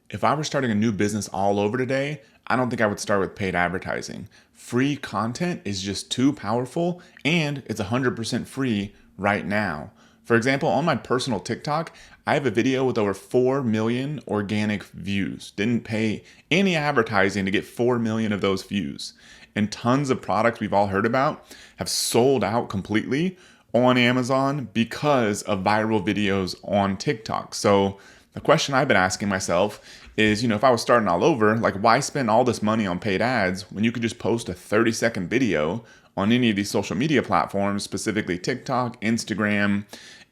If I were starting a new business all over today, I don't think I would start with paid advertising. Free content is just too powerful and it's 100% free right now. For example, on my personal TikTok, I have a video with over 4 million organic views. Didn't pay any advertising to get 4 million of those views. And tons of products we've all heard about have sold out completely on Amazon because of viral videos on TikTok. So the question I've been asking myself is, if I was starting all over, like why spend all this money on paid ads when you could just post a 30-second video on any of these social media platforms, specifically TikTok, Instagram,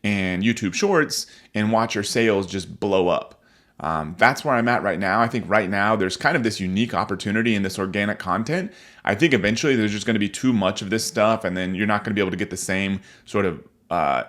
and YouTube Shorts, and watch your sales just blow up. That's where I'm at right now. I think right now there's kind of this unique opportunity in this organic content. I think eventually there's just going to be too much of this stuff, and then you're not going to be able to get the same sort of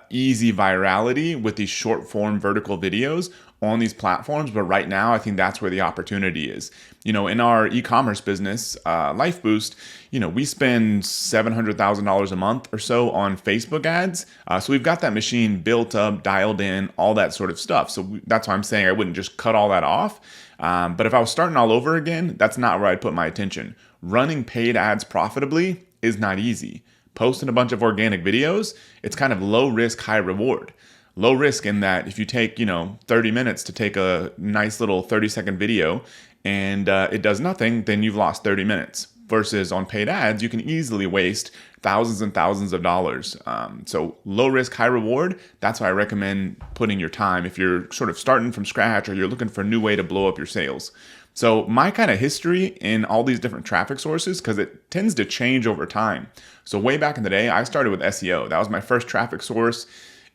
easy virality with these short form vertical videos on these platforms. But right now, I think that's where the opportunity is. In our e-commerce business, Life Boost, we spend $700,000 a month or so on Facebook ads. So we've got that machine built up, dialed in, all that sort of stuff. So that's why I'm saying I wouldn't just cut all that off. But if I was starting all over again, that's not where I'd put my attention. Running paid ads profitably is not easy. Posting a bunch of organic videos, it's kind of low risk, high reward. Low risk in that if you take, 30 minutes to take a nice little 30-second video and it does nothing, then you've lost 30 minutes. Versus on paid ads, you can easily waste thousands and thousands of dollars. So low risk, high reward, that's why I recommend putting your time if you're sort of starting from scratch or you're looking for a new way to blow up your sales. So my kind of history in all these different traffic sources, because it tends to change over time. So way back in the day, I started with SEO. That was my first traffic source.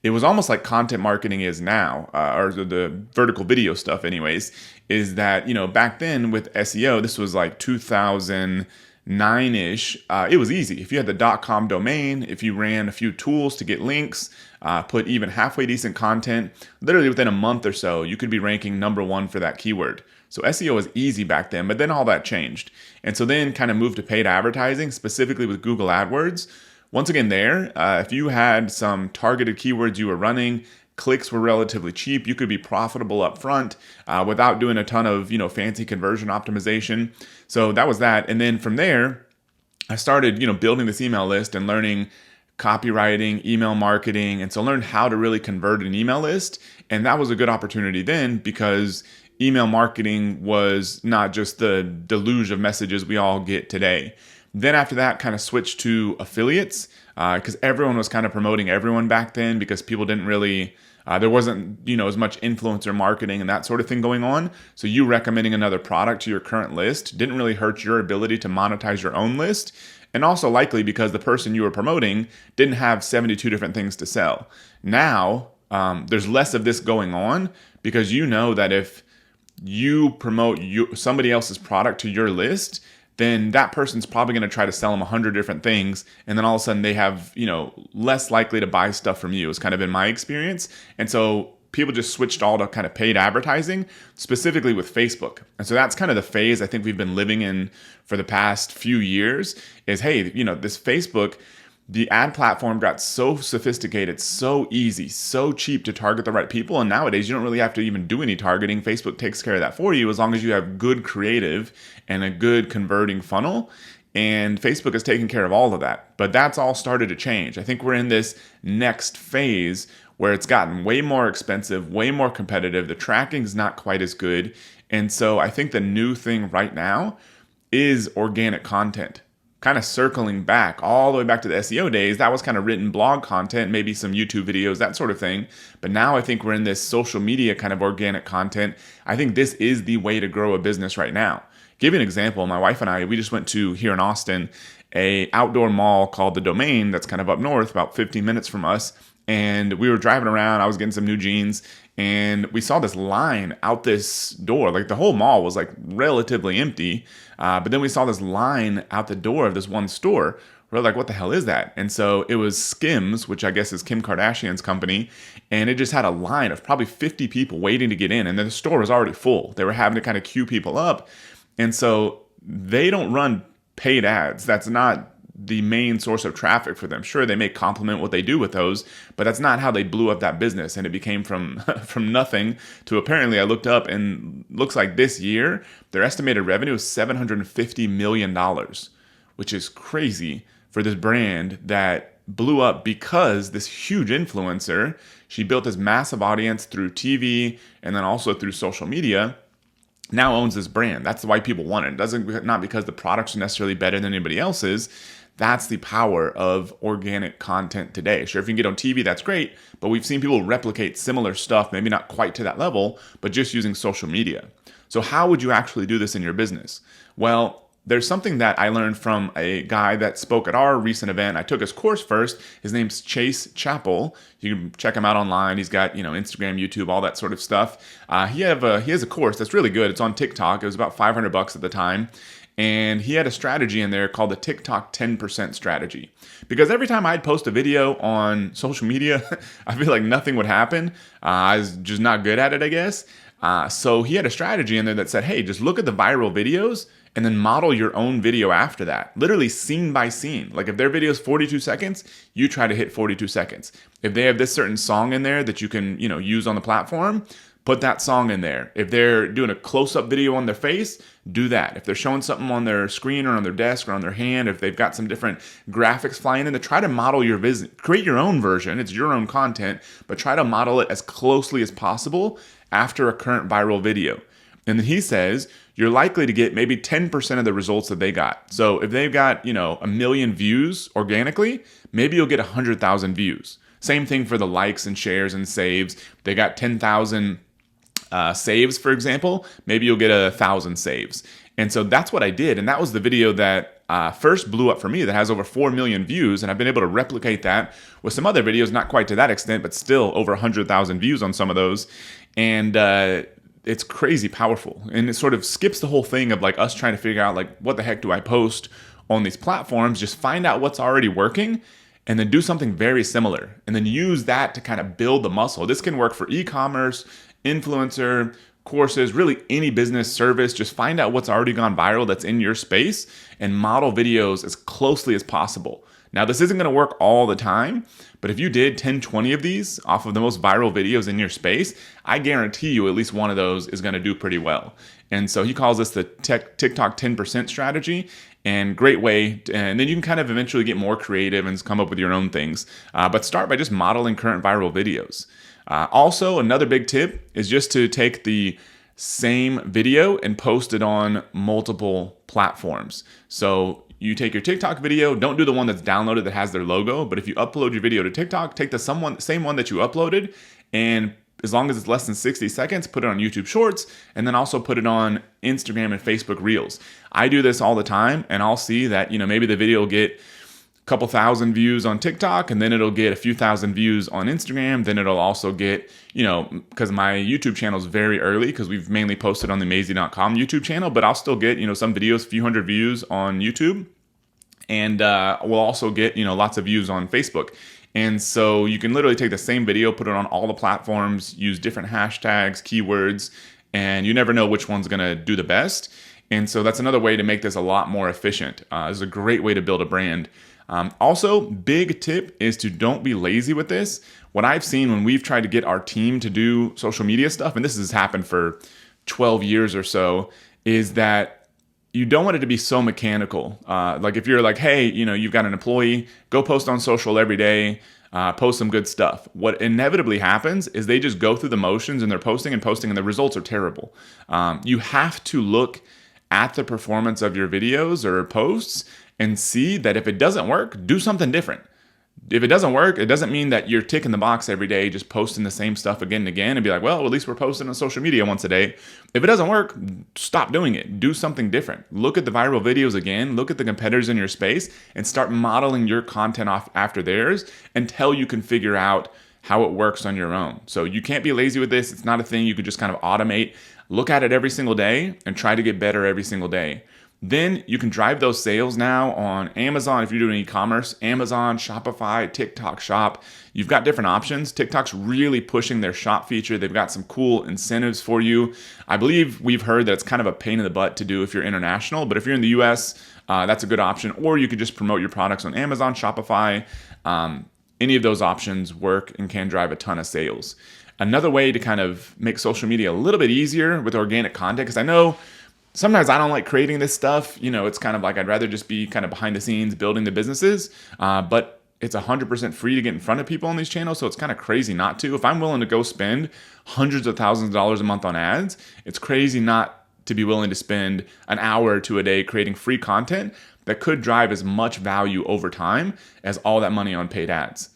It was almost like content marketing is now, or the vertical video stuff anyways, is that, back then with SEO, this was like 2009-ish, it was easy. If you had the .com domain, if you ran a few tools to get links, put even halfway decent content, literally within a month or so, you could be ranking number one for that keyword. So SEO was easy back then, but then all that changed. And so then kind of moved to paid advertising, specifically with Google AdWords. Once again there, if you had some targeted keywords you were running, clicks were relatively cheap, you could be profitable up front without doing a ton of fancy conversion optimization. So that was that. And then from there, I started building this email list and learning copywriting, email marketing. And so I learned how to really convert an email list. And that was a good opportunity then because email marketing was not just the deluge of messages we all get today. Then after that, kind of switched to affiliates because everyone was kind of promoting everyone back then because people didn't really, there wasn't, as much influencer marketing and that sort of thing going on. So you recommending another product to your current list didn't really hurt your ability to monetize your own list. And also likely because the person you were promoting didn't have 72 different things to sell. Now, there's less of this going on because you know that if you promote somebody else's product to your list, then that person's probably going to try to sell them 100 different things. And then all of a sudden they have, less likely to buy stuff from you. It's kind of been my experience. And so people just switched all to kind of paid advertising, specifically with Facebook. And so that's kind of the phase I think we've been living in for the past few years is, hey, this Facebook, the ad platform got so sophisticated, so easy, so cheap to target the right people. And nowadays, you don't really have to even do any targeting. Facebook takes care of that for you as long as you have good creative and a good converting funnel. And Facebook is taking care of all of that. But that's all started to change. I think we're in this next phase where it's gotten way more expensive, way more competitive. The tracking's not quite as good. And so I think the new thing right now is organic content. Kind of circling back all the way back to the SEO days, that was kind of written blog content, maybe some YouTube videos, that sort of thing. But now I think we're in this social media kind of organic content. I think this is the way to grow a business right now. Give you an example. My wife and I, we just went to, here in Austin, a outdoor mall called The Domain that's kind of up north, about 15 minutes from us. And we were driving around, I was getting some new jeans, and we saw this line out this door. Like the whole mall was like relatively empty. But then we saw this line out the door of this one store. We're like, what the hell is that? And so it was Skims, which I guess is Kim Kardashian's company. And it just had a line of probably 50 people waiting to get in. And then the store was already full. They were having to kind of queue people up. And so they don't run paid ads. That's not the main source of traffic for them. Sure, they may complement what they do with those, but that's not how they blew up that business. And it became from from nothing to, apparently, I looked up, and looks like this year their estimated revenue is $750 million, which is crazy for this brand that blew up because this huge influencer, she built this massive audience through TV and then also through social media, now owns this brand. That's why people want it. It doesn't, not because the products are necessarily better than anybody else's. That's the power of organic content today. Sure, if you can get on TV, that's great, but we've seen people replicate similar stuff, maybe not quite to that level, but just using social media. So how would you actually do this in your business? Well, there's something that I learned from a guy that spoke at our recent event. I took his course first. His name's Chase Chappell. You can check him out online. He's got, Instagram, YouTube, all that sort of stuff. He has a course that's really good. It's on TikTok. It was about $500 at the time. And he had a strategy in there called the TikTok 10% strategy. Because every time I'd post a video on social media, I feel like nothing would happen. I was just not good at it, I guess. So he had a strategy in there that said, hey, just look at the viral videos and then model your own video after that. Literally scene by scene. Like if their video is 42 seconds, you try to hit 42 seconds. If they have this certain song in there that you can, use on the platform, put that song in there. If they're doing a close-up video on their face, do that. If they're showing something on their screen or on their desk or on their hand, if they've got some different graphics flying in, to try to model your visit. Create your own version. It's your own content, but try to model it as closely as possible after a current viral video. And then he says, you're likely to get maybe 10% of the results that they got. So if they've got, 1 million views organically, maybe you'll get 100,000 views. Same thing for the likes and shares and saves. They got 10,000 saves, for example, maybe you'll get 1,000 saves. And so that's what I did. And that was the video that first blew up for me, that has over 4 million views. And I've been able to replicate that with some other videos, not quite to that extent, but still over 100,000 views on some of those. And it's crazy powerful. And it sort of skips the whole thing of like us trying to figure out like, what the heck do I post on these platforms? Just find out what's already working and then do something very similar. And then use that to kind of build the muscle. This can work for e-commerce, influencer, courses, really any business service. Just find out what's already gone viral that's in your space and model videos as closely as possible. Now, this isn't going to work all the time, but if you did 10, 20 of these off of the most viral videos in your space, I guarantee you at least one of those is going to do pretty well. And so he calls this the TikTok 10% strategy, and great way. And then you can kind of eventually get more creative and come up with your own things. But start by just modeling current viral videos. Also, another big tip is just to take the same video and post it on multiple platforms. So you take your TikTok video, don't do the one that's downloaded that has their logo, but if you upload your video to TikTok, take the same one that you uploaded, and as long as it's less than 60 seconds, put it on YouTube Shorts, and then also put it on Instagram and Facebook Reels. I do this all the time, and I'll see that, maybe the video will get a couple thousand views on TikTok, and then it'll get a few thousand views on Instagram. Then it'll also get, because my YouTube channel is very early, because we've mainly posted on the Amazy.com YouTube channel, but I'll still get, some videos, a few hundred views on YouTube. And we'll also get, lots of views on Facebook. And so you can literally take the same video, put it on all the platforms, use different hashtags, keywords, and you never know which one's going to do the best. And so that's another way to make this a lot more efficient. It's a great way to build a brand. Also, big tip is to don't be lazy with this. What I've seen when we've tried to get our team to do social media stuff, and this has happened for 12 years or so, is that you don't want it to be so mechanical. Like if you're like, hey, you've got an employee, go post on social every day, post some good stuff. What inevitably happens is they just go through the motions and they're posting, and the results are terrible. You have to look at the performance of your videos or posts and see that if it doesn't work, do something different. If it doesn't work, it doesn't mean that you're ticking the box every day, just posting the same stuff again and again and be like, well, at least we're posting on social media once a day. If it doesn't work, stop doing it. Do something different. Look at the viral videos again, look at the competitors in your space, and start modeling your content off after theirs until you can figure out how it works on your own. So you can't be lazy with this. It's not a thing you could just kind of automate. Look at it every single day and try to get better every single day. Then you can drive those sales now on Amazon. If you're doing e-commerce, Amazon, Shopify, TikTok Shop, you've got different options. TikTok's really pushing their shop feature. They've got some cool incentives for you. I believe we've heard that it's kind of a pain in the butt to do if you're international, but if you're in the US, that's a good option. Or you could just promote your products on Amazon, Shopify. Any of those options work and can drive a ton of sales. Another way to kind of make social media a little bit easier with organic content, because I know sometimes I don't like creating this stuff. It's kind of like I'd rather just be kind of behind the scenes building the businesses. But it's 100% free to get in front of people on these channels. So it's kind of crazy not to. If I'm willing to go spend hundreds of thousands of dollars a month on ads, it's crazy not to be willing to spend an hour to a day creating free content that could drive as much value over time as all that money on paid ads.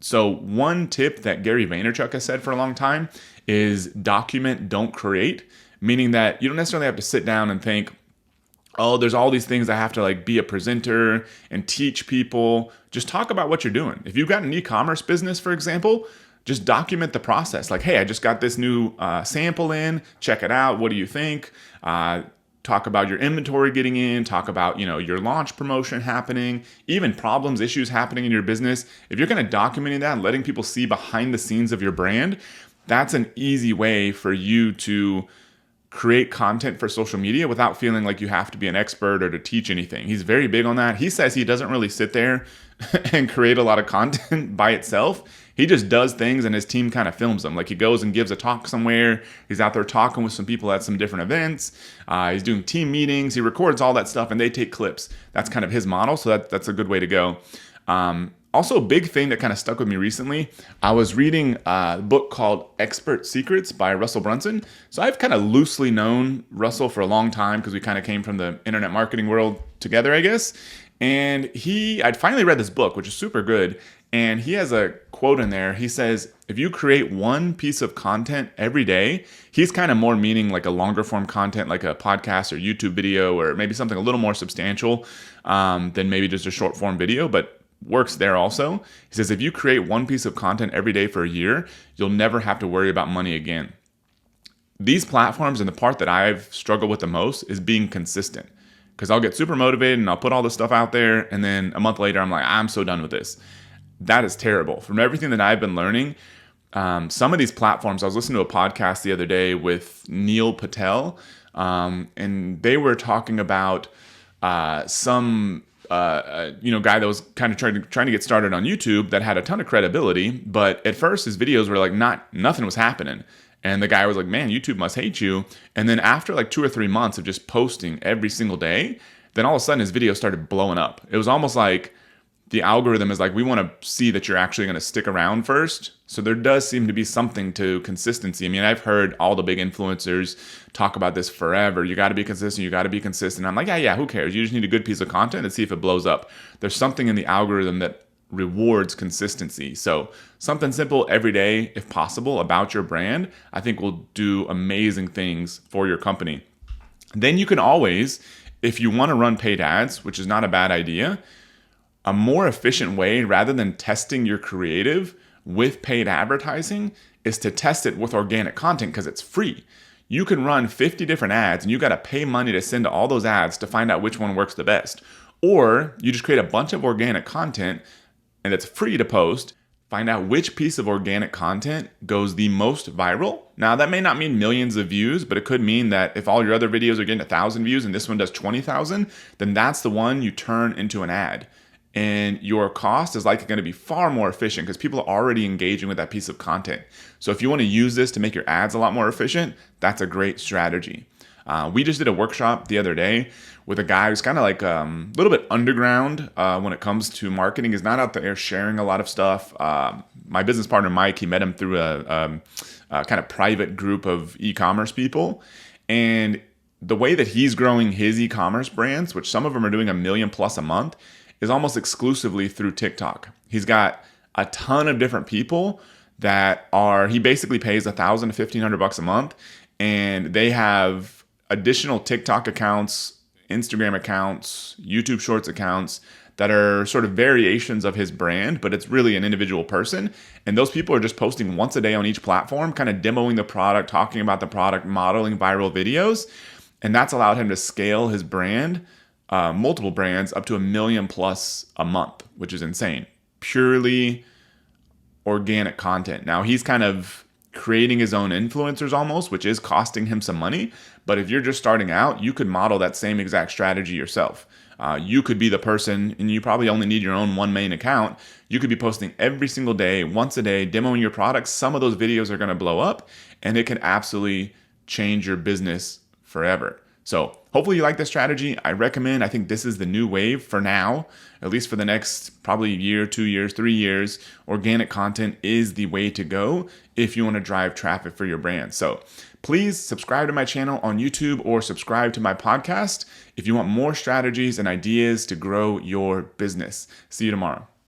So one tip that Gary Vaynerchuk has said for a long time is document, don't create. Meaning that you don't necessarily have to sit down and think, oh, there's all these things I have to like be a presenter and teach people. Just talk about what you're doing. If you've got an e-commerce business, for example, just document the process. Like, hey, I just got this new sample in. Check it out. What do you think? Talk about your inventory getting in. Talk about, your launch promotion happening, even problems, issues happening in your business. If you're kind of documenting that and letting people see behind the scenes of your brand, that's an easy way for you to create content for social media without feeling like you have to be an expert or to teach anything. He's very big on that. He says he doesn't really sit there and create a lot of content by itself. He just does things and his team kind of films them. Like he goes and gives a talk somewhere. He's out there talking with some people at some different events. He's doing team meetings. He records all that stuff and they take clips. That's kind of his model. So that's a good way to go. Also, a big thing that kind of stuck with me recently, I was reading a book called Expert Secrets by Russell Brunson. So I've kind of loosely known Russell for a long time because we kind of came from the internet marketing world together, I guess. And I'd finally read this book, which is super good. And he has a quote in there. He says, if you create one piece of content every day, he's kind of more meaning like a longer form content, like a podcast or YouTube video, or maybe something a little more substantial than maybe just a short form video, but works there also. He says, if you create one piece of content every day for a year, you'll never have to worry about money again. These platforms, and the part that I've struggled with the most is being consistent, because I'll get super motivated and I'll put all this stuff out there. And then a month later, I'm like, I'm so done with this. That is terrible. From everything that I've been learning, some of these platforms, I was listening to a podcast the other day with Neil Patel, and they were talking about some guy that was kind of trying to get started on YouTube that had a ton of credibility, but at first his videos were like nothing was happening. And the guy was like, man, YouTube must hate you. And then after like 2 or 3 months of just posting every single day, then all of a sudden his video started blowing up. It was almost like the algorithm is like, we want to see that you're actually going to stick around first. So there does seem to be something to consistency. I mean, I've heard all the big influencers talk about this forever. You got to be consistent. You got to be consistent. I'm like, yeah, who cares? You just need a good piece of content and see if it blows up. There's something in the algorithm that rewards consistency. So something simple every day, if possible, about your brand, I think will do amazing things for your company. Then you can always, if you want to run paid ads, which is not a bad idea, a more efficient way, rather than testing your creative with paid advertising, is to test it with organic content because it's free. You can run 50 different ads and you got to pay money to send to all those ads to find out which one works the best. Or you just create a bunch of organic content and it's free to post. Find out which piece of organic content goes the most viral. Now, that may not mean millions of views, but it could mean that if all your other videos are getting 1,000 views and this one does 20,000, then that's the one you turn into an ad. And your cost is likely going to be far more efficient because people are already engaging with that piece of content. So if you want to use this to make your ads a lot more efficient, that's a great strategy. We just did a workshop the other day with a guy who's kind of like a little bit underground when it comes to marketing. He's not out there sharing a lot of stuff. My business partner, Mike, he met him through a kind of private group of e-commerce people. And the way that he's growing his e-commerce brands, which some of them are doing $1 million+ a month, is almost exclusively through TikTok. He's got a ton of different people he basically pays $1,000 to $1,500 a month, and they have additional TikTok accounts, Instagram accounts, YouTube Shorts accounts that are sort of variations of his brand, but it's really an individual person. And those people are just posting once a day on each platform, kind of demoing the product, talking about the product, modeling viral videos. And that's allowed him to scale his brand, multiple brands, up to 1 million plus a month, which is insane. Purely organic content. Now he's kind of creating his own influencers almost, which is costing him some money. But if you're just starting out, you could model that same exact strategy yourself. You could be the person, and you probably only need your own one main account. You could be posting every single day, once a day, demoing your products. Some of those videos are going to blow up, and it can absolutely change your business forever. So hopefully you like this strategy. I think this is the new wave for now, at least for the next probably year, 2 years, 3 years. Organic content is the way to go if you want to drive traffic for your brand. So please subscribe to my channel on YouTube or subscribe to my podcast if you want more strategies and ideas to grow your business. See you tomorrow.